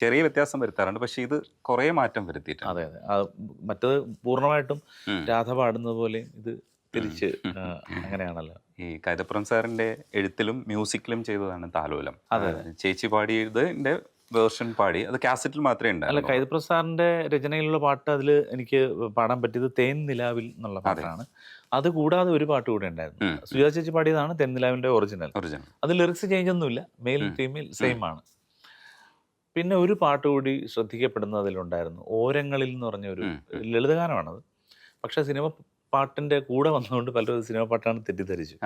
ചെറിയ വ്യത്യാസം വരുത്താറുണ്ട്. പക്ഷേ ഇത് കുറേ മാറ്റം വരുത്തിയിട്ടുണ്ട്. അതെ അതെ മറ്റത് പൂർണ്ണമായിട്ടും ഉം. രാധ പാടുന്നത് പോലെ ഇത് ഉം. തിരിച്ച് അങ്ങനെയാണല്ലോ. ഈ കൈതപ്രം സാറിന്റെ എഴുത്തിലും മ്യൂസിക്കിലും ചെയ്തതാണ് താലോലം. അതെ ചേച്ചി പാടിയതിന്റെ വേർഷൻ പാടി അത് കാസറ്റിൽ മാത്രമേ അല്ല, ഉണ്ടായിരുന്നുള്ളൂ. കൈതപ്രസാറിന്റെ രചനയിലുള്ള പാട്ട് അതിൽ എനിക്ക് പാടാൻ പറ്റിയത് തേൻ നിലാവിൽ എന്നുള്ള പാട്ടാണ്. അത് കൂടാതെ ഒരു പാട്ട് കൂടെ ഉണ്ടായിരുന്നു. സുജാത ചേച്ചി പാടിയതാണ് തേൻ നിലാവിന്റെ ഒറിജിനൽ. അത് ലിറിക്സ് ചേഞ്ച് ഒന്നുമില്ല, മെയിൽ ഫീമെയിൽ സെയിം ആണ്. പിന്നെ ഒരു പാട്ട് കൂടി ശ്രദ്ധിക്കപ്പെടുന്ന അതിലുണ്ടായിരുന്നു, ഓരങ്ങളിൽ എന്ന് പറഞ്ഞ ഒരു ലളിതഗാനമാണത്. പക്ഷെ സിനിമ പാട്ടിന്റെ കൂടെ വന്നുകൊണ്ട് പലരും സിനിമ പാട്ടാണ് തെറ്റിദ്ധരിച്ചു.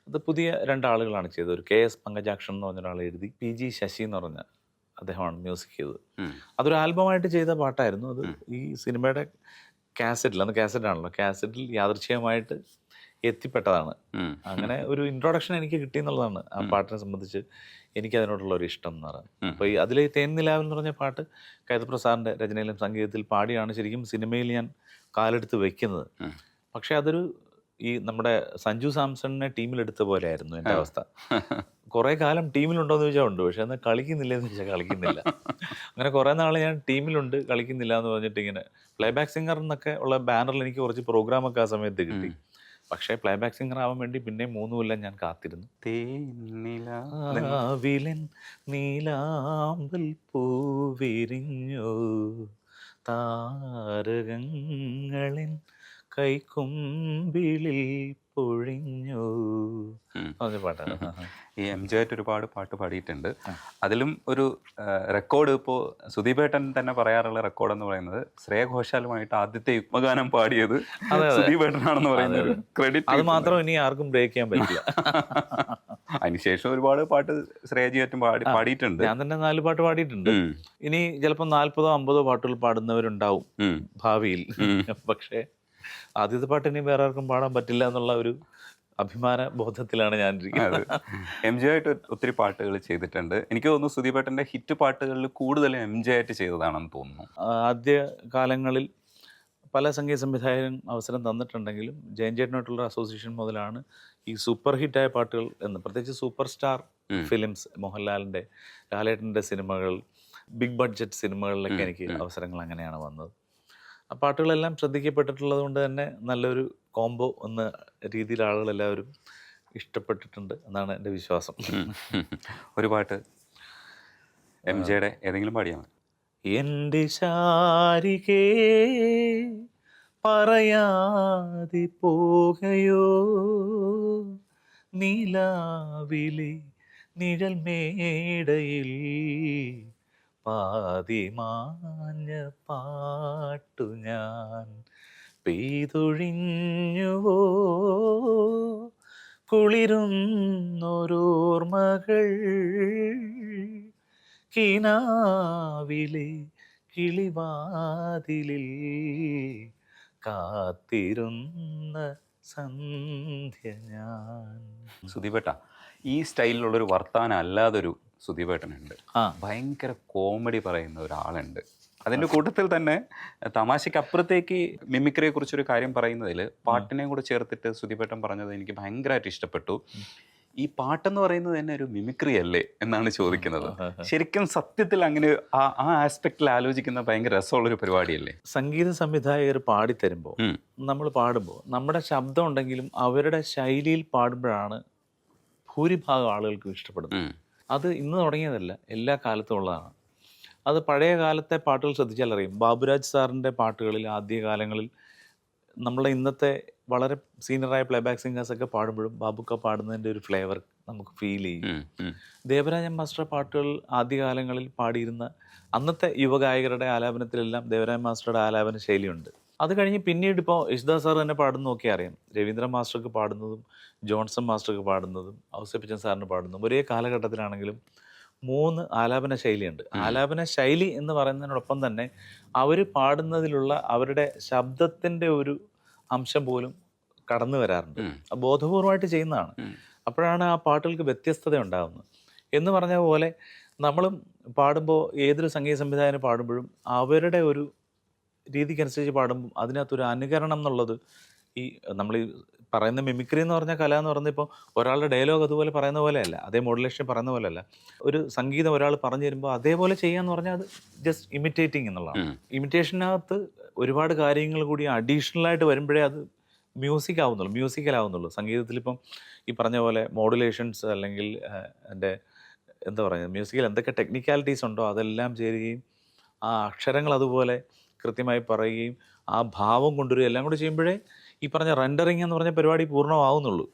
അത് പുതിയ രണ്ടാളുകളാണ് ചെയ്തത്. ഒരു KS പങ്കജാക്ഷൻ എന്ന് പറഞ്ഞ ഒരാൾ എഴുതി, PG ശശി എന്ന് പറഞ്ഞ അദ്ദേഹമാണ് മ്യൂസിക് ചെയ്തത്. അതൊരു ആൽബമായിട്ട് ചെയ്ത പാട്ടായിരുന്നു. അത് ഈ സിനിമയുടെ കാസറ്റിൽ, അന്ന് കാസറ്റാണല്ലോ, കാസറ്റിൽ യാദൃച്ഛികമായിട്ട് എത്തിപ്പെട്ടതാണ്. അങ്ങനെ ഒരു ഇൻട്രൊഡക്ഷൻ എനിക്ക് കിട്ടിയെന്നുള്ളതാണ് ആ പാട്ടിനെ സംബന്ധിച്ച് എനിക്ക് അതിനോടുള്ള ഒരു ഇഷ്ടം എന്ന് പറയുന്നത്. അപ്പോൾ ഈ അതിൽ തേൻ നിലാവ് എന്ന് പറഞ്ഞ പാട്ട് കൈതപ്രസാറിൻ്റെ രചനയിലും സംഗീതത്തിൽ പാടിയാണ് ശരിക്കും സിനിമയിൽ ഞാൻ കാലെടുത്ത് വെക്കുന്നത്. പക്ഷെ അതൊരു ഈ നമ്മുടെ സഞ്ജു സാംസണിനെ ടീമിലെടുത്ത പോലെ ആയിരുന്നു എൻ്റെ അവസ്ഥ. കുറേ കാലം ടീമിലുണ്ടോയെന്ന് ചോദിച്ചാൽ ഉണ്ട്, പക്ഷെ എന്നാൽ കളിക്കുന്നില്ല എന്ന് ചോദിച്ചാൽ കളിക്കുന്നില്ല. അങ്ങനെ കുറേ നാൾ ഞാൻ ടീമിലുണ്ട്, കളിക്കുന്നില്ല എന്ന് പറഞ്ഞിട്ട് ഇങ്ങനെ പ്ലേബാക്ക് സിംഗർ എന്നൊക്കെ ഉള്ള ബാനറിൽ എനിക്ക് കുറച്ച് പ്രോഗ്രാമൊക്കെ ആ സമയത്ത് കിട്ടി. പക്ഷേ പ്ലേബാക്ക് സിംഗർ ആവാൻ വേണ്ടി പിന്നെ 3 കൊല്ലം ഞാൻ കാത്തിരുന്നു. നീലാമ്പൽ പൂവിരിഞ്ഞോ താരകങ്ങളിൻ കൈക്കുമ്പിളിൽ പൊഴിഞ്ഞോ പാട്ടാണ്. ഈ MJ ആയിട്ട് ഒരുപാട് പാട്ട് പാടിയിട്ടുണ്ട്. അതിലും ഒരു റെക്കോർഡ് ഇപ്പോൾ സുദീപേട്ടൻ തന്നെ പറയാറുള്ള റെക്കോർഡ് എന്ന് പറയുന്നത് ശ്രേയ ഘോഷാലുമായിട്ട് ആദ്യത്തെ യുഗ്മഗാനം പാടിയത് സുദീപേട്ടനാണെന്ന് പറയുന്ന ഒരു ക്രെഡിറ്റ്. അത് മാത്രം ഇനി ആർക്കും ബ്രേക്ക് ചെയ്യാൻ പറ്റില്ല. അതിനുശേഷം ഒരുപാട് പാട്ട് ശ്രേയജിയായിട്ടും പാടിയിട്ടുണ്ട്. ഞാൻ തന്നെ 4 പാട്ട് പാടിയിട്ടുണ്ട്. ഇനി ചിലപ്പോൾ 40ഓ 50ഓ പാട്ടുകൾ പാടുന്നവരുണ്ടാവും ഭാവിയിൽ. പക്ഷേ ആദ്യത്തെ പാട്ട് ഇനി വേറെ ആർക്കും പാടാൻ പറ്റില്ല എന്നുള്ള ഒരു അഭിമാന ബോധത്തിലാണ് ഞാൻ ഇരിക്കുന്നത്. MJ ആയിട്ട് ഒത്തിരി പാട്ടുകൾ ചെയ്തിട്ടുണ്ട്. എനിക്ക് തോന്നുന്നു സുദീപേട്ടൻ്റെ ഹിറ്റ് പാട്ടുകളിൽ കൂടുതലും MJ ആയിട്ട് ചെയ്തതാണെന്ന് തോന്നുന്നു. ആദ്യ കാലങ്ങളിൽ പല സംഗീത സംവിധായകരും അവസരം തന്നിട്ടുണ്ടെങ്കിലും ജയൻ ചേട്ടനായിട്ടുള്ള അസോസിയേഷൻ മുതലാണ് ഈ സൂപ്പർ ഹിറ്റായ പാട്ടുകൾ എന്ന്, പ്രത്യേകിച്ച് സൂപ്പർ സ്റ്റാർ ഫിലിംസ്, മോഹൻലാലിൻ്റെ, ലാലേട്ടൻ്റെ സിനിമകൾ, ബിഗ് ബഡ്ജറ്റ് സിനിമകളിലൊക്കെ എനിക്ക് അവസരങ്ങൾ അങ്ങനെയാണ് വന്നത്. ആ പാട്ടുകളെല്ലാം ശ്രദ്ധിക്കപ്പെട്ടിട്ടുള്ളത് കൊണ്ട് തന്നെ നല്ലൊരു കോംബോ എന്ന രീതിയിൽ ആളുകളെല്ലാവരും ഇഷ്ടപ്പെട്ടിട്ടുണ്ട് എന്നാണ് എൻ്റെ വിശ്വാസം. ഒരു പാട്ട് MJ യുടെ ഏതെങ്കിലും പാടിയാൽ മതി. എൻ്റെ ശാരികേ പറയാതെ പോകയോ നിലാവിലെ നിഴൽ മേടയിൽ പാതിമാഞ്ഞ പാട്ടു ഞാൻ പെയ്തൊഴിഞ്ഞുവോ കുളിരുന്നോരോർമകൾ കിനാവിലെ കിളിവാതിലിൽ കാത്തിരുന്ന സന്ധ്യ ഞാൻ. സുദീപേട്ട, ഈ സ്റ്റൈലിലുള്ളൊരു വർത്താനം അല്ലാതൊരു സുദീപേട്ടനുണ്ട്. ഭയങ്കര കോമഡി പറയുന്ന ഒരാളുണ്ട്. അതിൻ്റെ കൂട്ടത്തിൽ തന്നെ തമാശയ്ക്ക് അപ്പുറത്തേക്ക് മിമിക്രിയെ കുറിച്ചൊരു കാര്യം പറയുന്നതിൽ പാട്ടിനെയും കൂടെ ചേർത്തിട്ട് സുദീപേട്ടൻ പറഞ്ഞത് എനിക്ക് ഭയങ്കരമായിട്ട് ഇഷ്ടപ്പെട്ടു. ഈ പാട്ടെന്ന് പറയുന്നത് തന്നെ ഒരു മിമിക്രി അല്ലേ എന്നാണ് ചോദിക്കുന്നത്. ശരിക്കും സത്യത്തിൽ അങ്ങനെ ആ ആസ്പെക്റ്റിൽ ആലോചിക്കുന്ന ഭയങ്കര രസമുള്ളൊരു പരിപാടിയല്ലേ? സംഗീത സംവിധായകർ പാടിത്തരുമ്പോൾ, നമ്മൾ പാടുമ്പോൾ നമ്മുടെ ശബ്ദം ഉണ്ടെങ്കിലും അവരുടെ ശൈലിയിൽ പാടുമ്പോഴാണ് ഭൂരിഭാഗം ആളുകൾക്കും ഇഷ്ടപ്പെടുന്നത്. അത് ഇന്ന് തുടങ്ങിയതല്ല, എല്ലാ കാലത്തും ഉള്ളതാണ്. അത് പഴയ കാലത്തെ പാട്ടുകൾ ശ്രദ്ധിച്ചാൽ അറിയും. ബാബുരാജ് സാറിൻ്റെ പാട്ടുകളിൽ ആദ്യകാലങ്ങളിൽ നമ്മളെ ഇന്നത്തെ വളരെ സീനിയറായ പ്ലേബാക്ക് സിംഗേഴ്സൊക്കെ പാടുമ്പോഴും ബാബുക്ക പാടുന്നതിൻ്റെ ഒരു ഫ്ലേവർ നമുക്ക് ഫീൽ ചെയ്യും. ദേവരാജൻ മാസ്റ്റർ പാട്ടുകൾ ആദ്യകാലങ്ങളിൽ പാടിയിരുന്ന അന്നത്തെ യുവഗായകരുടെ ആലാപനത്തിലെല്ലാം ദേവരാജൻ മാസ്റ്ററുടെ ആലാപന ശൈലിയുണ്ട്. അത് കഴിഞ്ഞ് പിന്നീട് ഇപ്പോൾ യേശുദാസ് സാർ തന്നെ പാടുന്ന നോക്കി അറിയാം. രവീന്ദ്രൻ മാസ്റ്റർക്ക് പാടുന്നതും ജോൺസൺ മാസ്റ്റർക്ക് പാടുന്നതും ഔസേപ്പച്ചൻ സാറിന് പാടുന്നതും ഒരേ കാലഘട്ടത്തിലാണെങ്കിലും 3 ആലാപന ശൈലിയുണ്ട്. ആലാപന ശൈലി എന്ന് പറയുന്നതിനോടൊപ്പം തന്നെ അവർ പാടുന്നതിലുള്ള അവരുടെ ശബ്ദത്തിൻ്റെ ഒരു അംശം പോലും കടന്നു വരാറുണ്ട്. ബോധപൂർവമായിട്ട് ചെയ്യുന്നതാണ്. അപ്പോഴാണ് ആ പാട്ടുകൾക്ക് വ്യത്യസ്തത ഉണ്ടാകുന്നത്. എന്ന് പറഞ്ഞ പോലെ നമ്മളും പാടുമ്പോൾ ഏതൊരു സംഗീത സംവിധായകന് പാടുമ്പോഴും അവരുടെ ഒരു രീതിക്കനുസരിച്ച് പാടുമ്പോൾ അതിനകത്തൊരു അനുകരണം എന്നുള്ളത് ഈ നമ്മൾ ഈ പറയുന്ന മിമിക്രി എന്ന് പറഞ്ഞ കല എന്ന് പറഞ്ഞാൽ ഇപ്പോൾ ഒരാളുടെ ഡയലോഗ് അതുപോലെ പറയുന്ന പോലെയല്ല, അതേ മോഡുലേഷൻ പറയുന്ന പോലെയല്ല. ഒരു സംഗീതം ഒരാൾ പറഞ്ഞു തരുമ്പോൾ അതേപോലെ ചെയ്യാന്ന് പറഞ്ഞാൽ അത് ജസ്റ്റ് ഇമിറ്റേറ്റിംഗ് എന്നുള്ളതാണ്. ഇമിറ്റേഷനകത്ത് ഒരുപാട് കാര്യങ്ങൾ കൂടി അഡീഷണൽ ആയിട്ട് വരുമ്പോഴേ അത് മ്യൂസിക്കലാവുന്നുള്ളൂ. സംഗീതത്തിലിപ്പം ഈ പറഞ്ഞ പോലെ മോഡുലേഷൻസ് അല്ലെങ്കിൽ എൻ്റെ എന്താ പറയുക, മ്യൂസിക്കിൽ എന്തൊക്കെ ടെക്നിക്കാലിറ്റീസ് ഉണ്ടോ അതെല്ലാം ചേരുകയും ആ അക്ഷരങ്ങൾ അതുപോലെ കൃത്യമായി പറയുകയും ആ ഭാവം കൊണ്ടുവരിക എല്ലാം കൂടി ചെയ്യുമ്പോഴേ ഈ പറഞ്ഞ റെൻഡറിങ് എന്ന് പറഞ്ഞ പരിപാടി പൂർണ്ണമാവുന്നുള്ളൂ.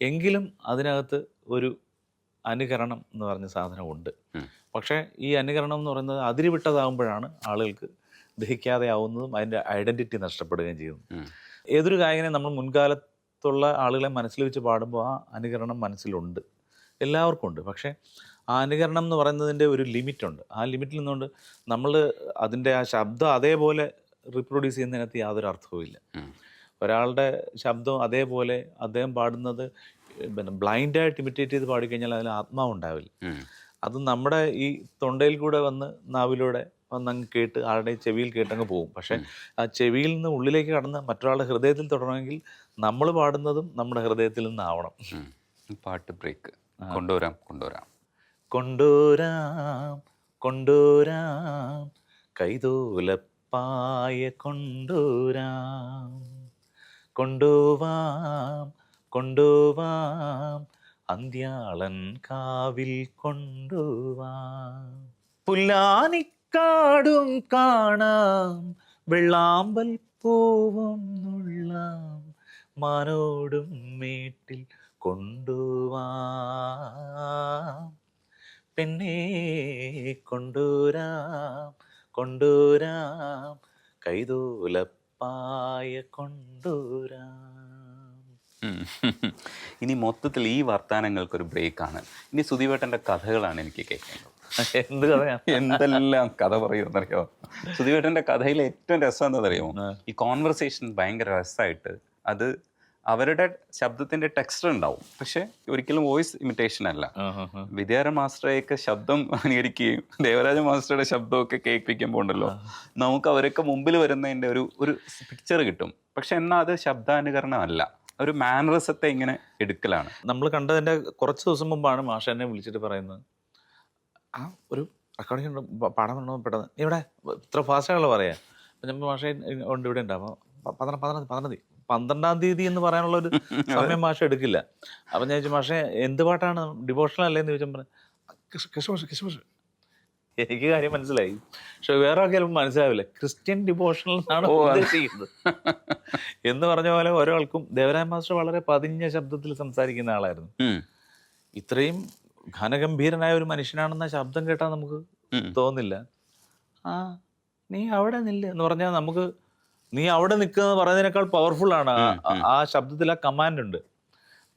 എങ്കിലും അതിനകത്ത് ഒരു അനുകരണം എന്ന് പറഞ്ഞ സാധനമുണ്ട്. പക്ഷേ ഈ അനുകരണം എന്ന് പറയുന്നത് അതിരുവിട്ടതാകുമ്പോഴാണ് ആളുകൾക്ക് ദഹിക്കാതെ ആവുന്നതും അതിൻ്റെ ഐഡൻറ്റിറ്റി നഷ്ടപ്പെടുകയും ചെയ്യുന്നു. ഏതൊരു ഗായകനെ നമ്മൾ മുൻകാലത്തുള്ള ആളുകളെ മനസ്സിൽ വെച്ച് പാടുമ്പോൾ ആ അനുകരണം മനസ്സിലുണ്ട്, എല്ലാവർക്കും ഉണ്ട്. പക്ഷേ ആ അനുകരണം എന്ന് പറയുന്നതിൻ്റെ ഒരു ലിമിറ്റുണ്ട്. ആ ലിമിറ്റിൽ നിന്നുകൊണ്ട് നമ്മൾ അതിൻ്റെ ആ ശബ്ദം അതേപോലെ റീപ്രൊഡ്യൂസ് ചെയ്യുന്നതിനകത്ത് യാതൊരു അർത്ഥവുമില്ല. ഒരാളുടെ ശബ്ദം അതേപോലെ അദ്ദേഹം പാടുന്നത് പിന്നെ ബ്ലൈൻഡായിട്ട് ഇമിറ്റേറ്റ് ചെയ്ത് പാടിക്കഴിഞ്ഞാൽ അതിൽ ആത്മാവുണ്ടാവില്ല. അത് നമ്മുടെ ഈ തൊണ്ടയിൽ കൂടെ വന്ന് നാവിലൂടെ വന്നങ്ങ് കേട്ട് ആളുടെ ചെവിയിൽ കേട്ടങ്ങ് പോകും. പക്ഷേ ആ ചെവിയിൽ നിന്ന് ഉള്ളിലേക്ക് കടന്ന് മറ്റൊരാളുടെ ഹൃദയത്തിൽ തൊടണമെങ്കിൽ നമ്മൾ പാടുന്നതും നമ്മുടെ ഹൃദയത്തിൽ നിന്നാവണം. പാട്ട് ബ്രേക്ക് കൊണ്ടുവരാം കൈതോലപ്പായ കൊണ്ടുവാം അന്ത്യാളൻ കാവിൽ കൊണ്ടുവാം. പുല്ലാനിക്കാടും കാണാം, വെള്ളാമ്പൽ പൂവും നുള്ളാം, മാനോടും മേട്ടിൽ കൊണ്ടുവാം. പെണ്ണേ കൊണ്ടുവരാം കൈതോലപ്പായ കൊണ്ടുവരാം. ഇനി മൊത്തത്തിൽ ഈ വർത്താനങ്ങൾക്കൊരു ബ്രേക്കാണ്. ഇനി സുധീവേട്ടൻ്റെ കഥകളാണ് എനിക്ക് കേൾക്കേണ്ടത്. എന്ത് കഥയാണ്? എന്തെല്ലാം കഥ പറയുമെന്നറിയാമോ? സുധീവേട്ടൻ്റെ കഥയിലെ ഏറ്റവും രസം എന്താണെന്നറിയാമോ? ഈ കോൺവെർസേഷൻ ഭയങ്കര രസമായിട്ട് അത് അവരുടെ ശബ്ദത്തിന്റെ ടെക്സ്ചർ ഉണ്ടാവും, പക്ഷെ ഒരിക്കലും വോയിസ് ഇമിറ്റേഷൻ അല്ല. വിദ്യാരൻ മാസ്റ്ററെയൊക്കെ ശബ്ദം അനുകരിക്കുകയും ദേവരാജ മാസ്റ്ററുടെ ശബ്ദമൊക്കെ കേൾപ്പിക്കുമ്പോൾ ഉണ്ടല്ലോ, നമുക്ക് അവരൊക്കെ മുമ്പിൽ വരുന്നതിൻ്റെ ഒരു പിക്ചർ കിട്ടും. പക്ഷെ എന്നാൽ അത് ശബ്ദാനുകരണമല്ല, ഒരു മാനറിസത്തെ ഇങ്ങനെ എടുക്കലാണ്. നമ്മൾ കണ്ടതിൻ്റെ കുറച്ച് ദിവസം മുമ്പാണ് മാഷ എന്നെ വിളിച്ചിട്ട് പറയുന്നത്, ആ ഒരു റെക്കോർഡിംഗ് പാടാൻ വരണോ പെട്ടെന്ന്, ഇവിടെ ഇത്ര ഫാസ്റ്റാണല്ലോ പറയാം. അപ്പം നമ്മൾ മാഷ ഉണ്ട് ഇവിടെ ഉണ്ട്. അപ്പോൾ 12-ാം തീയതി എന്ന് പറയാനുള്ള ഒരു സമയം മാഷ എടുക്കില്ല. അപ്പം ഞാൻ ചോദിച്ചു, മാഷെ എന്ത് പാട്ടാണ്, ഡിവോഷണൽ അല്ലേന്ന് ചോദിച്ചപ്പോൾ കിഷോഷ്. എനിക്ക് കാര്യം മനസ്സിലായി, പക്ഷെ വേറെ ആൾക്ക് ചിലപ്പോൾ മനസ്സിലാവില്ല. ക്രിസ്ത്യൻ ഡിവോഷണൽ എന്നാണ് ഉദ്ദേശിക്കുന്നത് എന്ന് പറഞ്ഞ പോലെ ഒരാൾക്കും. ദേവരാജ മാസ്റ്റർ വളരെ പതിഞ്ഞ ശബ്ദത്തിൽ സംസാരിക്കുന്ന ആളായിരുന്നു. ഇത്രയും ഘനഗംഭീരനായ ഒരു മനുഷ്യനാണെന്ന ശബ്ദം കേട്ടാൽ നമുക്ക് തോന്നില്ല. ആ നീ അവിടെ നില്ല എന്ന് പറഞ്ഞാൽ നമുക്ക് നീ അവിടെ നിൽക്കുക എന്ന് പറയുന്നതിനേക്കാൾ പവർഫുൾ ആണ് ആ ശബ്ദത്തിൽ. ആ കമാൻഡ് ഉണ്ട്.